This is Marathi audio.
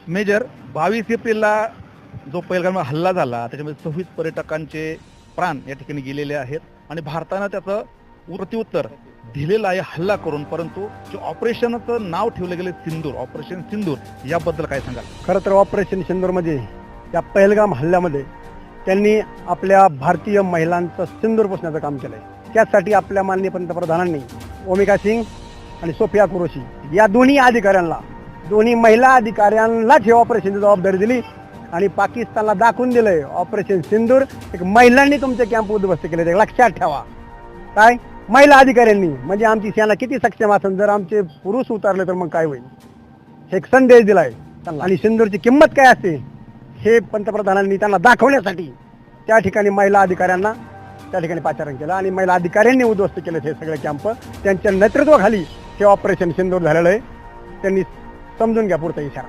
मेजर 22 एप्रिलला जो पहिलगाम हल्ला झाला त्याच्यामध्ये 26 पर्यटकांचे प्राण या ठिकाणी गेलेले आहेत आणि भारतानं त्याचं प्रत्युत्तर दिलेलं आहे हल्ला करून. परंतु जे ऑपरेशनचं नाव ठेवलं गेलं सिंदूर, ऑपरेशन सिंदूर, याबद्दल काय सांगाल? खरं तर ऑपरेशन सिंदूरमध्ये त्या पहिलगाम हल्ल्यामध्ये त्यांनी आपल्या भारतीय महिलांचं सिंदूर पुसण्याचं काम केलंय. त्यासाठी आपल्या माननीय पंतप्रधानांनी ओमिका सिंग आणि सोफिया कुरेशी या दोन्ही महिला अधिकाऱ्यांनाच हे ऑपरेशनची जबाबदारी दिली आणि पाकिस्तानला दाखवून दिलंय ऑपरेशन सिंदूर एक महिलांनी तुमचे कॅम्प उद्ध्वस्त केले. लक्षात ठेवा, काय महिला अधिकाऱ्यांनी, म्हणजे आमची सेना किती सक्षम असेल. जर आमचे पुरुष उतरले तर मग काय होईल, हे एक संदेश दिलाय. आणि सिंदूरची किंमत काय असते हे पंतप्रधानांनी त्यांना दाखवण्यासाठी त्या ठिकाणी महिला अधिकाऱ्यांना त्या ठिकाणी पाचारण केलं आणि महिला अधिकाऱ्यांनी उद्ध्वस्त केले हे सगळे कॅम्प. त्यांच्या नेतृत्वाखाली हे ऑपरेशन सिंदूर झालेलं आहे. त्यांनी समजून घ्या पुढचा इशारा.